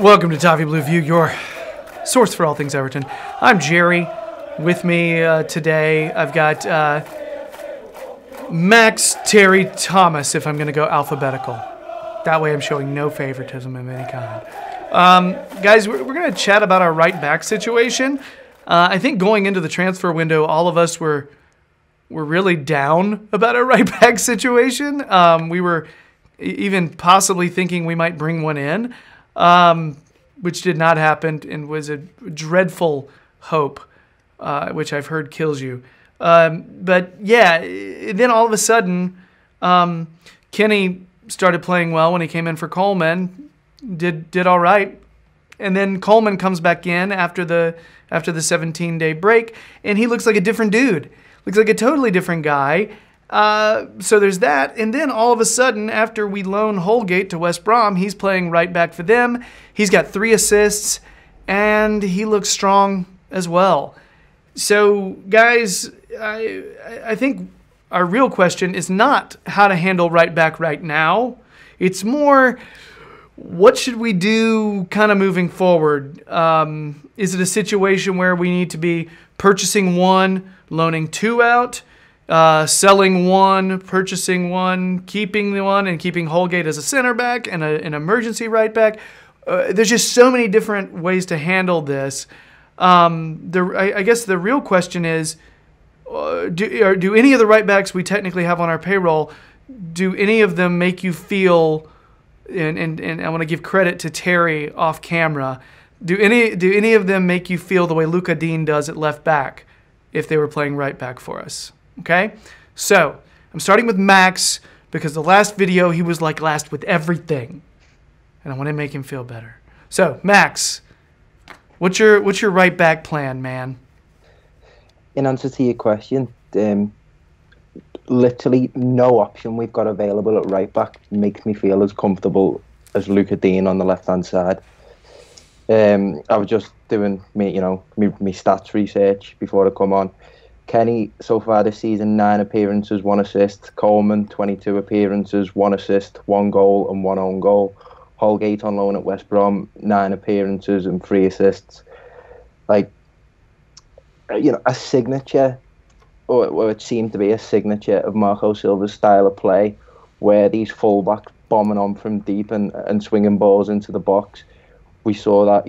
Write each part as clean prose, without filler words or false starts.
Welcome to Toffee Blue View, your source for all things Everton. I'm Gerry. With me today, I've got Max, Terry, Thomas, if I'm going to go alphabetical. That way I'm showing no favoritism of any kind. Guys, we're going to chat about our right back situation. I think going into the transfer window, all of us were really down about our right back situation. We were even possibly thinking we might bring one in, which did not happen and was a dreadful hope, which I've heard kills you. But yeah, then all of a sudden, Kenny started playing well when he came in for Coleman, did all right. And then Coleman comes back in after the 17-day break, and he looks like a different dude. Looks like a totally different guy. So there's that. And then all of a sudden, after we loan Holgate to West Brom, he's playing right back for them. He's got 3 assists, and he looks strong as well. So, guys, I think our real question is not how to handle right back right now. It's more, what should we do kind of moving forward? Is it a situation where we need to be purchasing one, loaning 2 out, selling one, purchasing one, keeping the one, and keeping Holgate as a center back and an emergency right back? There's just so many different ways to handle this. I guess the real question is, do any of the right backs we technically have on our payroll, do any of them make you feel, and I want to give credit to Terry off camera, do any of them make you feel the way Luca Dean does at left back if they were playing right back for us? Okay? So, I'm starting with Max because the last video he was like last with everything. And I want to make him feel better. So, Max, what's your right back plan, man? In answer to your question, literally no option we've got available at right back makes me feel as comfortable as Luca Dean on the left-hand side. I was just doing me stats research before I come on. Kenny, so far this season, 9 appearances, 1 assist. Coleman, 22 appearances, 1 assist, 1 goal and 1 own goal. Holgate on loan at West Brom, 9 appearances and 3 assists. A signature, or it seemed to be a signature of Marco Silva's style of play, where these fullbacks bombing on from deep and swinging balls into the box. We saw that,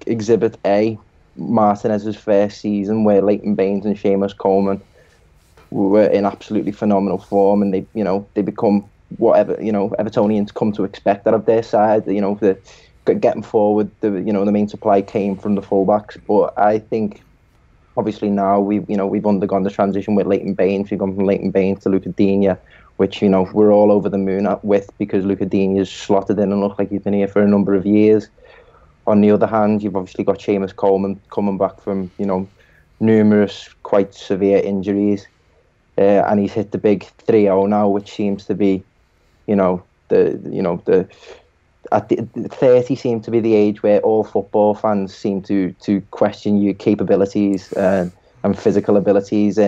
Exhibit A, Martinez's first season, where Leighton Baines and Seamus Coleman were in absolutely phenomenal form, and they become whatever Evertonians come to expect out of their side. The getting forward, the main supply came from the fullbacks. But I think obviously now we've undergone the transition with Leighton Baines. We've gone from Leighton Baines to Luca Digne, which we're all over the moon with, because Luca Digne is slotted in and looks like he's been here for a number of years. On the other hand, you've obviously got Seamus Coleman coming back from numerous quite severe injuries, and he's hit the big 3-0 now, which seems to be at the 30 seems to be the age where all football fans seem to question your capabilities and physical abilities.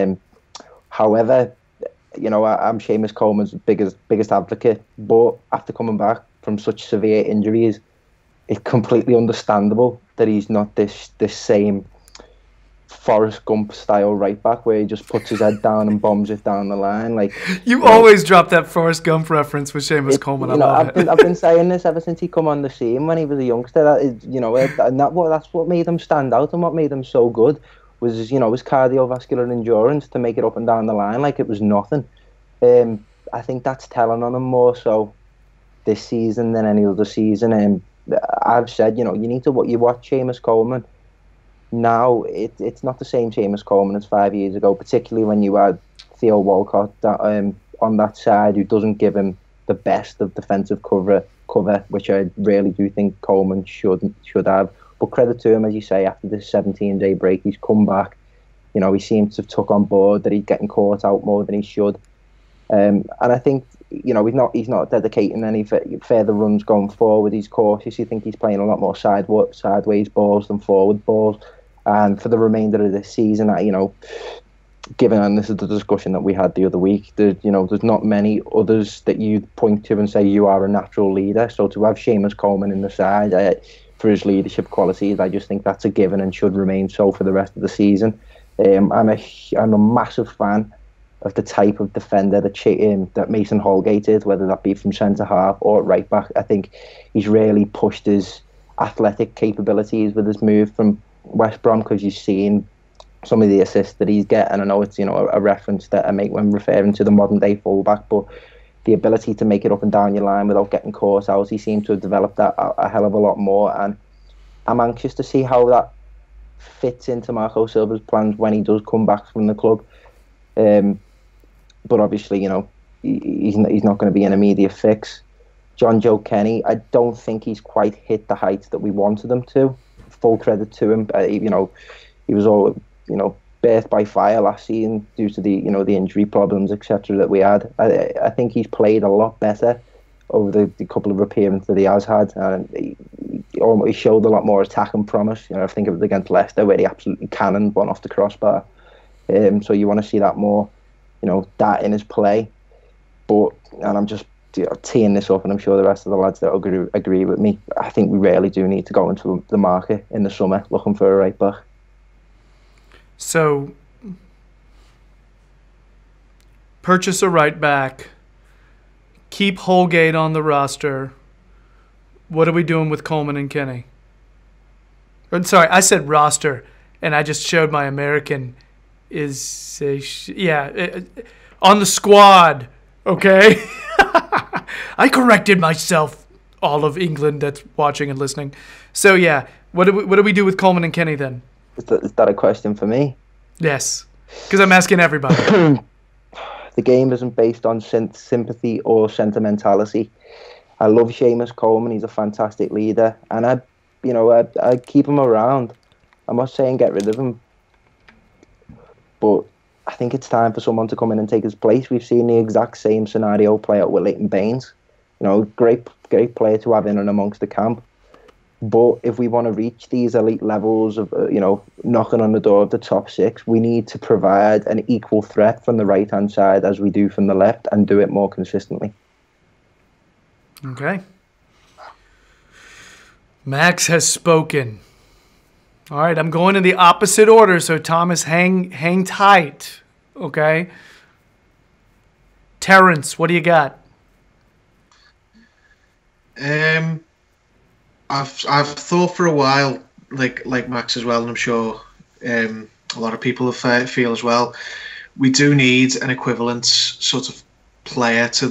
However, I'm Seamus Coleman's biggest advocate, but after coming back from such severe injuries, it's completely understandable that he's not this same Forrest Gump style right back where he just puts his head down and bombs it down the line. You always drop that Forrest Gump reference with Seamus Coleman. I love it. I've been saying this ever since he come on the scene when he was a youngster. That's what made him stand out and what made him so good was his cardiovascular endurance to make it up and down the line like it was nothing. I think that's telling on him more so this season than any other season. I've said, you need to watch Seamus Coleman. Now, it's not the same Seamus Coleman as 5 years ago, particularly when you had Theo Walcott on that side, who doesn't give him the best of defensive cover, which I really do think Coleman should have. But credit to him, as you say, after this 17-day break, he's come back. He seems to have took on board that he's getting caught out more than he should. And I think, he's not dedicating any further runs going forward. He's cautious. You think he's playing a lot more sideways balls than forward balls. And for the remainder of this season, given, and this is the discussion that we had the other week, there's not many others that you point to and say you are a natural leader. So to have Seamus Coleman in the side for his leadership qualities, I just think that's a given and should remain so for the rest of the season. I'm a massive fan of the type of defender that Mason Holgate is, whether that be from centre half or right back. I think he's really pushed his athletic capabilities with his move from West Brom, because you've seen some of the assists that he's getting. I know it's a reference that I make when referring to the modern day fullback, but the ability to make it up and down your line without getting caught out, he seems to have developed that a hell of a lot more, and I'm anxious to see how that fits into Marco Silva's plans when he does come back from the club. But obviously, he's not going to be an immediate fix. John Joe Kenny, I don't think he's quite hit the heights that we wanted him to. Full credit to him. He was all birthed by fire last season due to the injury problems, etc. that we had. I think he's played a lot better over the couple of appearances that he has had, and he showed a lot more attack and promise. I think it was against Leicester where he absolutely cannoned one off the crossbar. So you want to see that more, that in his play. And I'm just teeing this up, and I'm sure the rest of the lads that agree with me. I think we really do need to go into the market in the summer looking for a right back. So, purchase a right back, keep Holgate on the roster. What are we doing with Coleman and Kenny? Sorry, I said roster, and I just showed my American on the squad, okay? I corrected myself, all of England that's watching and listening. So, yeah, what do we do with Coleman and Kenny then? Is that a question for me? Yes, because I'm asking everybody. The game isn't based on sympathy or sentimentality. I love Seamus Coleman. He's a fantastic leader, and I keep him around. I'm not saying get rid of him, but I think it's time for someone to come in and take his place. We've seen the exact same scenario play out with Leighton Baines. Great player to have in and amongst the camp. But if we want to reach these elite levels of, knocking on the door of the top six, we need to provide an equal threat from the right-hand side as we do from the left, and do it more consistently. Okay. Max has spoken. All right, I'm going in the opposite order, so Thomas, hang tight, okay? Terrence, what do you got? I've thought for a while, like Max as well, and I'm sure a lot of people feel as well. We do need an equivalent sort of player to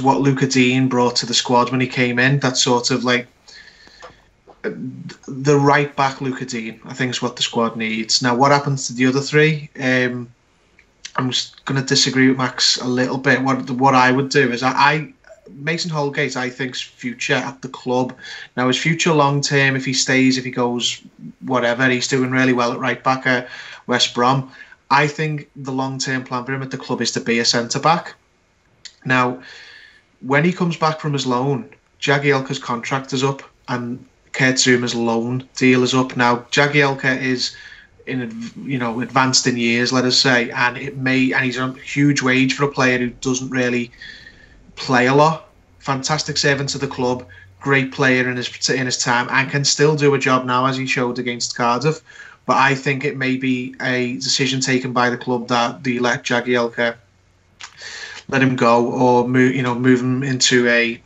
what Luca Dean brought to the squad when he came in. That sort of like the right back Luca Dean, I think, is what the squad needs. Now, what happens to the other three? I'm just going to disagree with Max a little bit. What I would do is Mason Holgate, I think's future at the club. Now, his future long term, if he stays, if he goes, whatever, he's doing really well at right back at West Brom. I think the long term plan for him at the club is to be a centre back. Now, when he comes back from his loan, Jagielka's contract is up, and Kurt Zouma's loan deal is up. Now, Jagielka is advanced in years, let us say, and he's a huge wage for a player who doesn't really play a lot. Fantastic servant to the club, great player in his time, and can still do a job now, as he showed against Cardiff. But I think it may be a decision taken by the club that they let Jagielka let him go, or move him into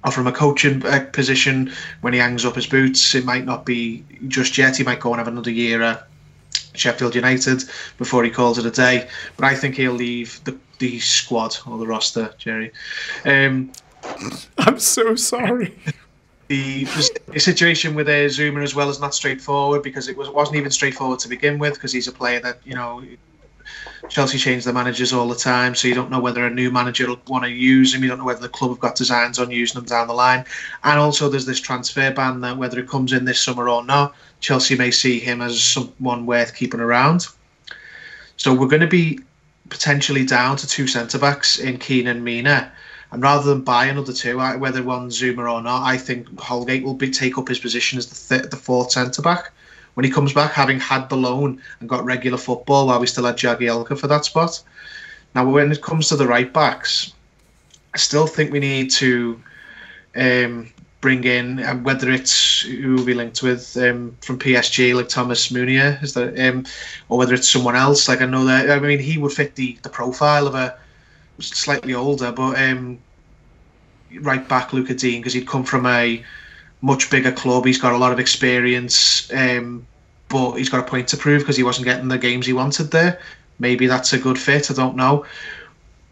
offer him a coaching position when he hangs up his boots. It might not be just yet. He might go and have another year at Sheffield United before he calls it a day. But I think he'll leave the squad or the roster, Gerry. I'm so sorry. The situation with Zouma as well is not straightforward, because it wasn't even straightforward to begin with, because he's a player that, Chelsea change their managers all the time, so you don't know whether a new manager will want to use him. You don't know whether the club have got designs on using him down the line. And also there's this transfer ban that whether it comes in this summer or not, Chelsea may see him as someone worth keeping around. So we're going to be potentially down to two centre-backs in Keane and Mina. And rather than buy another two, whether one's Zouma or not, I think Holgate will take up his position as the fourth centre-back, when he comes back, having had the loan and got regular football while we still had Jagielka for that spot. Now, when it comes to the right backs, I still think we need to bring in, whether it's who we linked with from PSG, like Thomas Meunier, is that, or whether it's someone else. Like, I know that, I mean, he would fit the profile of a slightly older, but right back Luca Dean, because he'd come from a much bigger club. He's got a lot of experience, but he's got a point to prove because he wasn't getting the games he wanted there. Maybe that's a good fit, I don't know.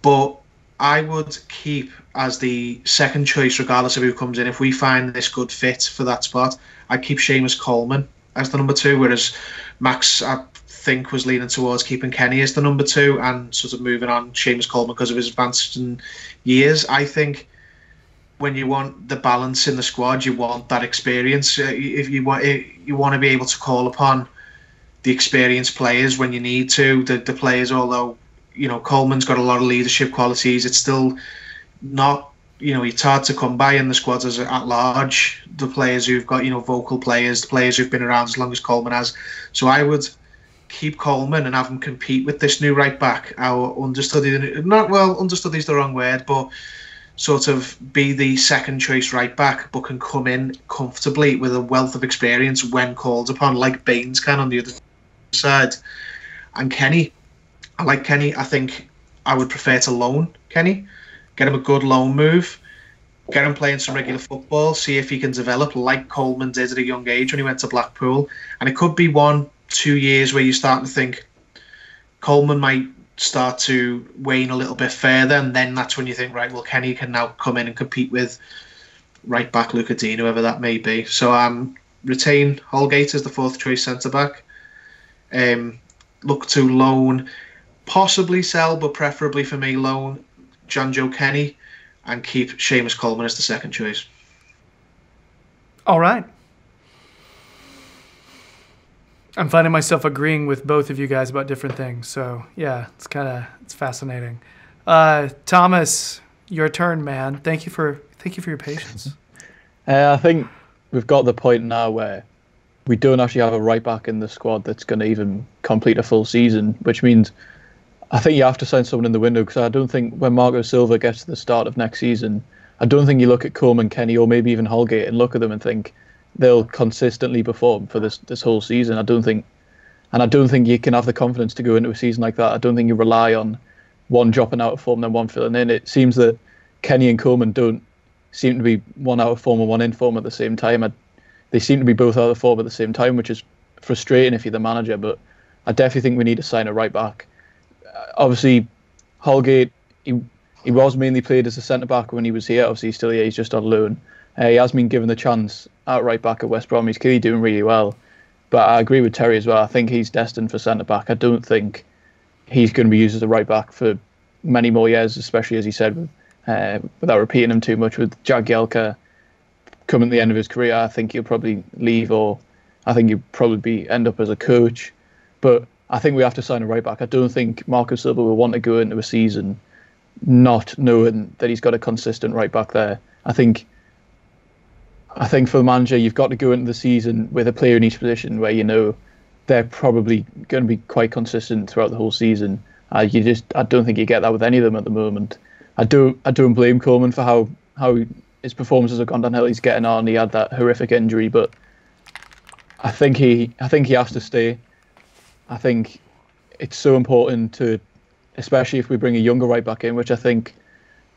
But I would keep as the second choice, regardless of who comes in. If we find this good fit for that spot, I'd keep Seamus Coleman as the number 2, whereas Max, I think, was leaning towards keeping Kenny as the number 2 and sort of moving on Seamus Coleman because of his advanced years. I think when you want the balance in the squad, you want that experience. If you want to be able to call upon the experienced players when you need to. The players, although Coleman's got a lot of leadership qualities, it's still not, it's hard to come by in the squads as at large. The players who've got vocal players, the players who've been around as long as Coleman has. So I would keep Coleman and have him compete with this new right back. Our understudy, understudy is the wrong word, but sort of be the second choice right back, but can come in comfortably with a wealth of experience when called upon, like Baines can on the other side. And Kenny, I like Kenny. I think I would prefer to loan Kenny, get him a good loan move, get him playing some regular football, see if he can develop like Coleman did at a young age when he went to Blackpool. And it could be 1-2 years where you start to think Coleman might start to wane a little bit further, and then that's when you think, right, well, Kenny can now come in and compete with right back Luca Dean, whoever that may be. So retain Holgate as the 4th choice centre back. Look to loan, possibly sell, but preferably for me loan Jonjoe Kenny, and keep Seamus Coleman as the 2nd choice. All right. I'm finding myself agreeing with both of you guys about different things. So, yeah, it's fascinating. Thomas, your turn, man. Thank you for your patience. I think we've got the point now where we don't actually have a right back in the squad that's going to even complete a full season, which means I think you have to sign someone in the window, because I don't think when Marco Silva gets to the start of next season, I don't think you look at Coleman, Kenny, or maybe even Holgate and look at them and think they'll consistently perform for this whole season. I don't think you can have the confidence to go into a season like that. I don't think you rely on one dropping out of form then one filling in. It seems that Kenny and Coleman don't seem to be one out of form and one in form at the same time. They seem to be both out of form at the same time, which is frustrating if you're the manager. But I definitely think we need to sign a right back. Obviously, Holgate, he was mainly played as a centre back when he was here. Obviously, he's still here. He's just on loan. He has been given the chance at right back at West Brom. He's clearly doing really well. But I agree with Terry as well. I think he's destined for centre back. I don't think he's going to be used as a right back for many more years, especially, as he said, without repeating him too much, with Jagielka coming to the end of his career. I think he'll probably leave, or I think he'll probably end up as a coach. But I think we have to sign a right back. I don't think Marco Silva will want to go into a season not knowing that he's got a consistent right back there. I think for the manager, you've got to go into the season with a player in each position where you know they're probably going to be quite consistent throughout the whole season. I don't think you get that with any of them at the moment. I don't blame Coleman for how his performances have gone downhill. He's getting on. He had that horrific injury, but I think he has to stay. I think it's so important to, especially if we bring a younger right back in, which I think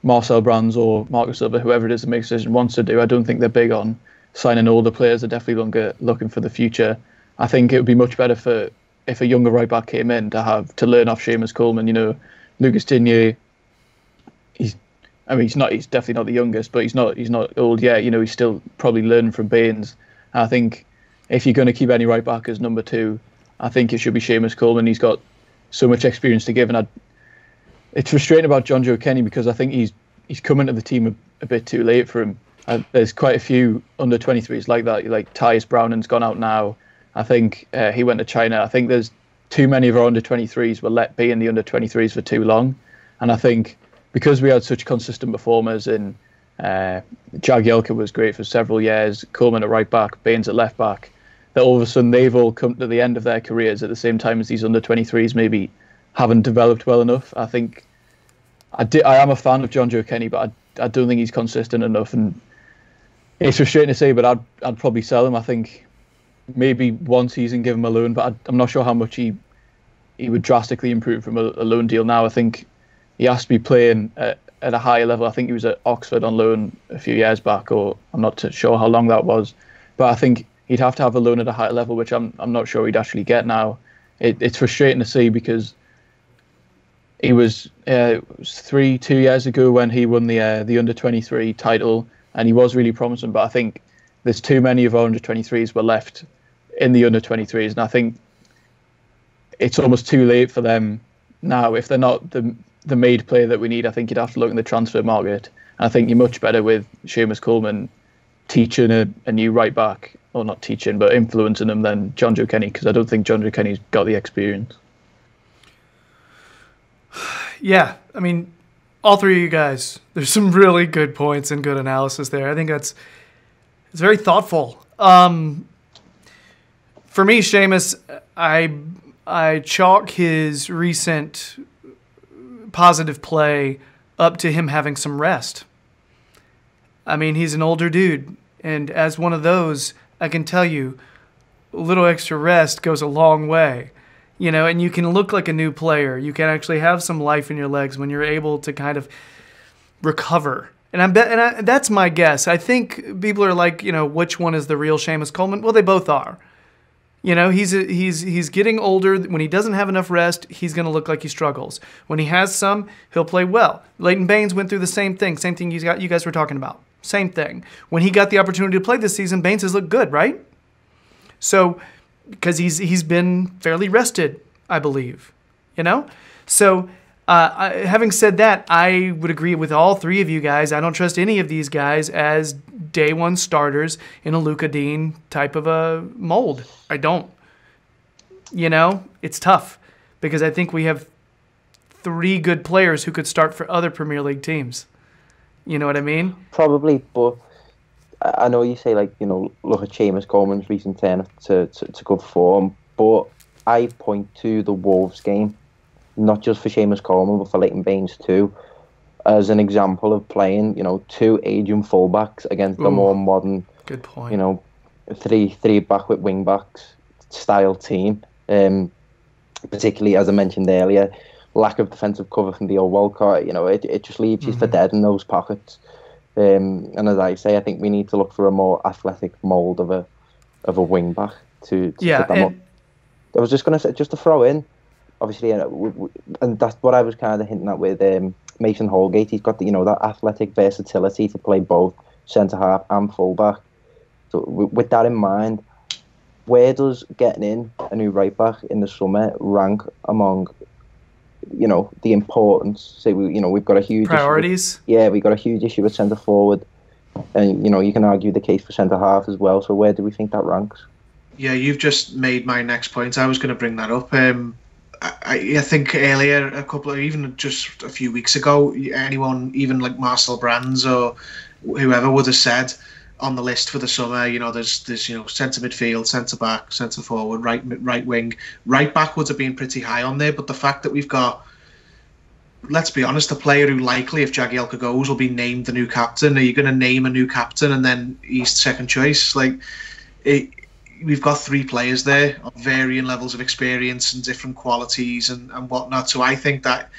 Marcel Brands or Marco Silva, whoever it is that makes the decision, wants to do. I don't think they're big on signing older players. They're definitely looking for the future. I think it would be much better if a younger right back came in to learn off Seamus Coleman. Lucas Digne, he's definitely not the youngest, but he's not old yet. He's still probably learning from Baines. And I think if you're going to keep any right back as number 2, I think it should be Seamus Coleman. He's got so much experience to give, and it's frustrating about Jonjoe Kenny because I think he's come into the team a bit too late for him. There's quite a few under 23s like that. Like Tyus Browning's gone out now. I think he went to China. I think there's too many of our under 23s were let be in the under 23s for too long, and I think because we had such consistent performers in Jagielka was great for several years, Coleman at right back, Baines at left back. that all of a sudden they've all come to the end of their careers at the same time as these under-23s maybe haven't developed well enough. I think I am a fan of John Joe Kenny, but I don't think he's consistent enough, and it's frustrating to say, but I'd probably sell him. I think maybe one season, give him a loan, but I'm not sure how much he would drastically improve from a loan deal now. I think he has to be playing at a higher level. I think he was at Oxford on loan a few years back, or I'm not sure how long that was, but I think he'd have to have a loan at a higher level, which I'm not sure he'd actually get now. It's frustrating to see because it was 2 years ago when he won the under-23 title, and he was really promising, but I think there's too many of our under-23s were left in the under-23s, and I think it's almost too late for them now. If they're not the made player that we need, I think you'd have to look in the transfer market. And I think you're much better with Seamus Coleman teaching a new right back, or not teaching, but influencing him than John Joe Kenny, because I don't think John Joe Kenny's got the experience. Yeah, I mean, all three of you guys, there's some really good points and good analysis there. I think it's very thoughtful. For me, Seamus, I chalk his recent positive play up to him having some rest. I mean, he's an older dude, and as one of those, I can tell you, a little extra rest goes a long way. You know, and you can look like a new player. You can actually have some life in your legs when you're able to kind of recover. And that's my guess. I think people are like, you know, which one is the real Seamus Coleman? Well, they both are. You know, he's getting older. When he doesn't have enough rest, he's going to look like he struggles. When he has some, he'll play well. Leighton Baines went through the same thing you guys were talking about. Same thing. When he got the opportunity to play this season, Baines has looked good, right? So, because he's been fairly rested, I believe, you know? So, having said that, I would agree with all three of you guys. I don't trust any of these guys as day one starters in a Luka Dean type of a mold. I don't. You know, it's tough because I think we have three good players who could start for other Premier League teams. You know what I mean? Probably, but I know you say, like, you know, look at Seamus Coleman's recent turn to good form, but I point to the Wolves game, not just for Seamus Coleman, but for Leighton Baines too, as an example of playing, you know, two aging fullbacks against a more modern, good point, you know, three back with wing backs style team. Particularly, as I mentioned earlier, lack of defensive cover from the old Walcott. You know, it just leaves you for dead in those pockets. And as I say, I think we need to look for a more athletic mould of a wing back to set them up. I was just going to say, just to throw in, obviously, and that's what I was kind of hinting at with Mason Holgate. He's got that athletic versatility to play both centre half and full back. So with that in mind, where does getting in a new right back in the summer rank among, you know, the importance? Say we've got a huge priorities. We've got a huge issue with centre forward, and you know you can argue the case for centre half as well. So where do we think that ranks? Yeah, you've just made my next point. I was going to bring that up. I think earlier, even just a few weeks ago, anyone, even like Marcel Brands or whoever, would have said on the list for the summer, you know, there's centre midfield, centre back, centre forward, right wing, right back would have been pretty high on there. But the fact that we've got, let's be honest, a player who likely, if Jagielka goes, will be named the new captain. Are you going to name a new captain and then he's second choice? We've got three players there of varying levels of experience and different qualities and whatnot. So I think that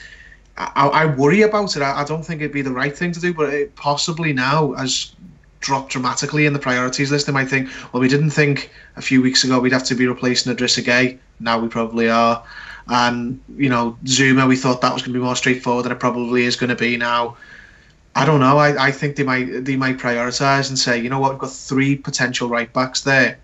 I worry about it. I don't think it'd be the right thing to do, but it possibly now has dropped dramatically in the priorities list. They might think, well, we didn't think a few weeks ago we'd have to be replacing Idrissa Gueye. Now we probably are. And, you know, Zuma, we thought that was going to be more straightforward than it probably is going to be now. I don't know. I think they might prioritise and say, you know what, we've got three potential right backs there.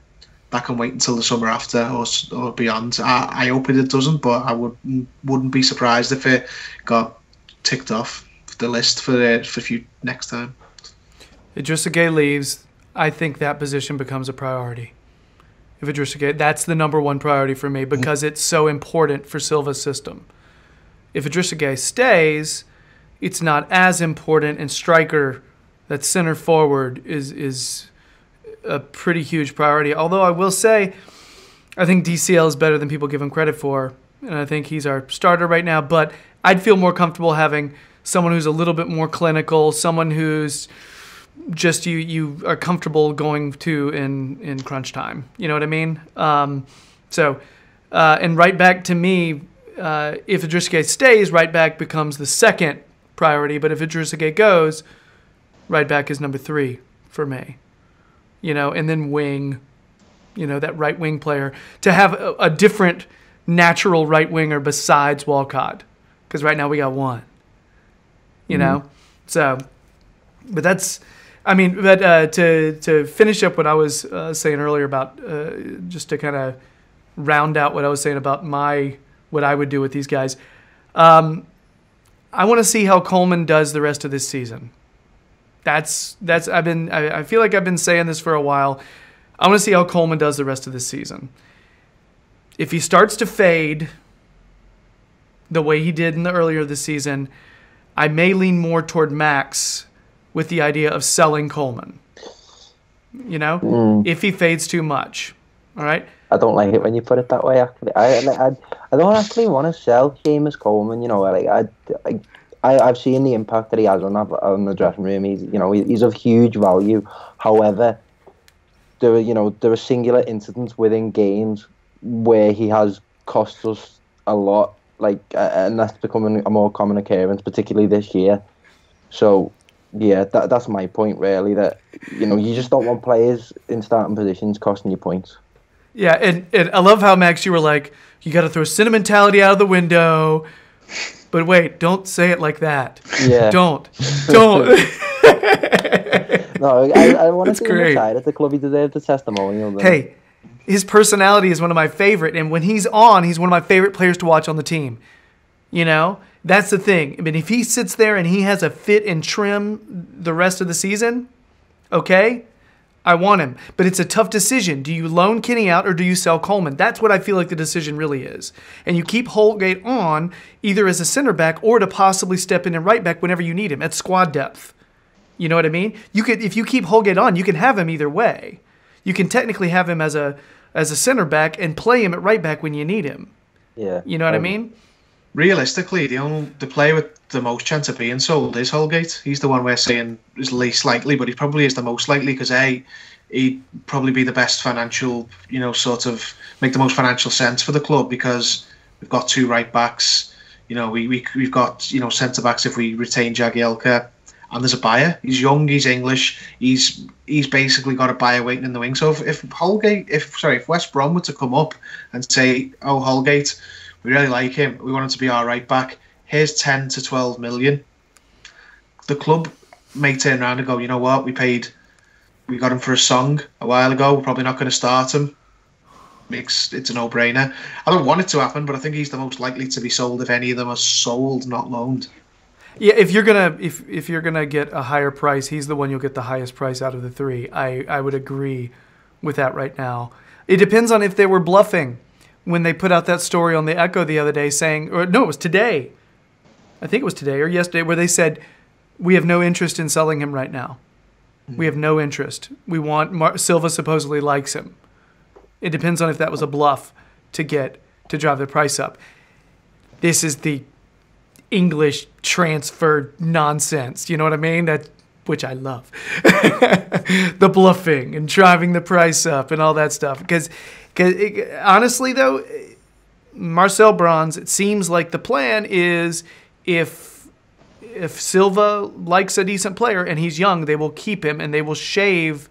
That can wait until the summer after or beyond. I hope it doesn't, but I wouldn't be surprised if it got ticked off the list for next time. Idrissa Gueye leaves, I think that position becomes a priority. If Idrissa Gueye, that's the number one priority for me because it's so important for Silva's system. If Idrissa Gueye stays, it's not as important, and striker, that center forward is a pretty huge priority. Although I will say, I think DCL is better than people give him credit for, and I think he's our starter right now. But I'd feel more comfortable having someone who's a little bit more clinical, someone who's just you are comfortable going to in crunch time. You know what I mean? And right back to me, if Idrissa stays, right back becomes the second priority. But if Idrissa goes, right back is number 3 for me. And then wing, that right wing player, to have a different natural right winger besides Walcott, because right now we got one. So, but that's. To finish up what I was saying earlier about, just to kind of round out what I was saying about what I would do with these guys, I want to see how Coleman does the rest of this season. I feel like I've been saying this for a while. I want to see how Coleman does the rest of this season. If he starts to fade the way he did in the earlier this season, I may lean more toward Max with the idea of selling Coleman, if he fades too much. All right. I don't like it when you put it that way. Actually, I don't actually want to sell Seamus Coleman. I've seen the impact that he has on the dressing room. He's of huge value. However, there are singular incidents within games where he has cost us a lot. And that's becoming a more common occurrence, particularly this year. So. Yeah, that's my point, really, that, you just don't want players in starting positions costing you points. Yeah, and I love how, Max, you were like, you got to throw sentimentality out of the window. But wait, don't say it like that. Yeah. Don't. No, I want to see him great. inside at the club. He deserves a testimonial. Hey, his personality is one of my favorite, and when he's on, he's one of my favorite players to watch on the team. That's the thing. If he sits there and he has a fit and trim the rest of the season, okay, I want him. But it's a tough decision. Do you loan Kenny out or do you sell Coleman? That's what I feel like the decision really is. And you keep Holgate on either as a center back or to possibly step in and right back whenever you need him at squad depth. You know what I mean? If you keep Holgate on, you can have him either way. You can technically have him as a center back and play him at right back when you need him. Yeah. You know what I mean? Realistically, the player with the most chance of being sold is Holgate. He's the one we're saying is least likely, but he probably is the most likely because he'd probably be the best financial, sort of make the most financial sense for the club because we've got 2 right backs. We've got centre backs if we retain Jagielka, and there's a buyer. He's young, he's English, he's basically got a buyer waiting in the wing. So if West Brom were to come up and say, oh, Holgate, we really like him, we want him to be our right back, here's 10 to 12 million. The club may turn around and go, you know what, we got him for a song a while ago, we're probably not going to start him. It's a no-brainer. I don't want it to happen, but I think he's the most likely to be sold if any of them are sold, not loaned. Yeah, if you're gonna get a higher price, he's the one you'll get the highest price out of the 3. I would agree with that right now. It depends on if they were bluffing when they put out that story on the Echo the other day saying, or no, it was today. I think it was today or yesterday, where they said, we have no interest in selling him right now. We have no interest. We want Silva supposedly likes him. It depends on if that was a bluff to drive the price up. This is the English transfer nonsense. You know what I mean? Which I love. The bluffing and driving the price up and all that stuff. Because honestly, though, Marcel Brands, it seems like the plan is if Silva likes a decent player and he's young, they will keep him and they will shave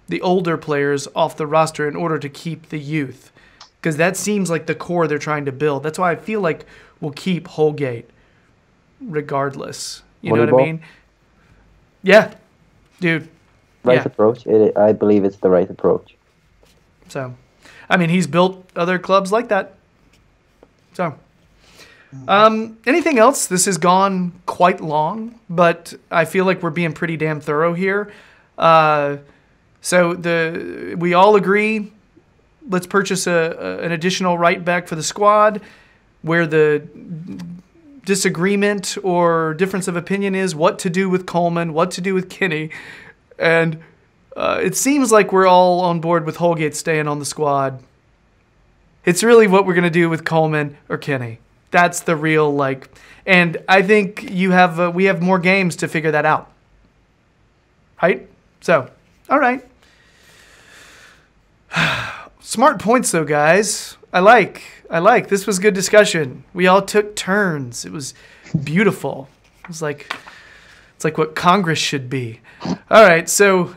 the older players off the roster in order to keep the youth. Because that seems like the core they're trying to build. That's why I feel like we'll keep Holgate regardless. You know what I mean? Yeah, dude. Right approach. I believe it's the right approach. So, he's built other clubs like that. So, anything else? This has gone quite long, but I feel like we're being pretty damn thorough here. So we all agree, let's purchase an additional right back for the squad. Where the disagreement or difference of opinion is what to do with Coleman, what to do with Kenny, and it seems like we're all on board with Holgate staying on the squad. It's really what we're going to do with Coleman or Kenny. That's the real, like, and I think we have more games to figure that out. Right? So, all right. Smart points, though, guys. I like. This was good discussion. We all took turns. It was beautiful. It's like what Congress should be. All right, so,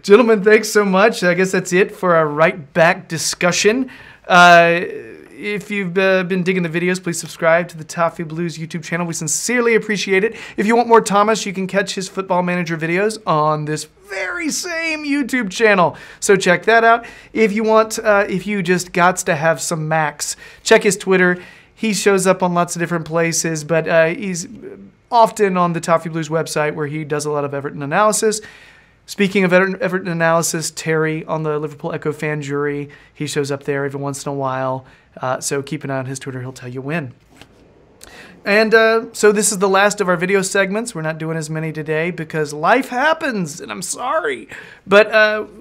gentlemen, thanks so much. I guess that's it for our right back discussion. If you've been digging the videos, please subscribe to the Toffee Blues YouTube channel. We sincerely appreciate it. If you want more Thomas, you can catch his Football Manager videos on this very same YouTube channel. So check that out. If you want, if you just gots to have some Max, check his Twitter. He shows up on lots of different places, but he's often on the Toffee Blues website where he does a lot of Everton analysis. Speaking of Everton analysis, Terry on the Liverpool Echo fan jury, he shows up there every once in a while. So keep an eye on his Twitter. He'll tell you when. And so this is the last of our video segments. We're not doing as many today because life happens, and I'm sorry. But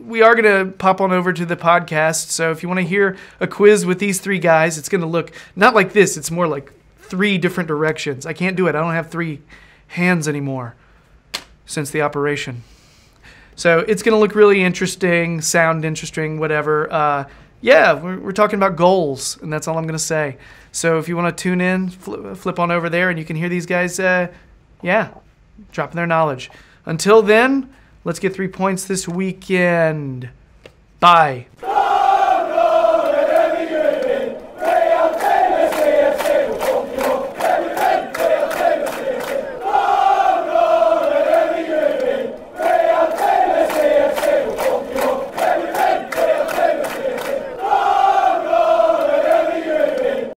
we are going to pop on over to the podcast. So if you want to hear a quiz with these three guys, it's going to look not like this. It's more like 3 different directions. I can't do it. I don't have 3 hands anymore since the operation. So it's going to look really interesting, sound interesting, whatever. Yeah, we're talking about goals, and that's all I'm going to say. So if you want to tune in, flip on over there, and you can hear these guys, dropping their knowledge. Until then, let's get 3 points this weekend. Bye.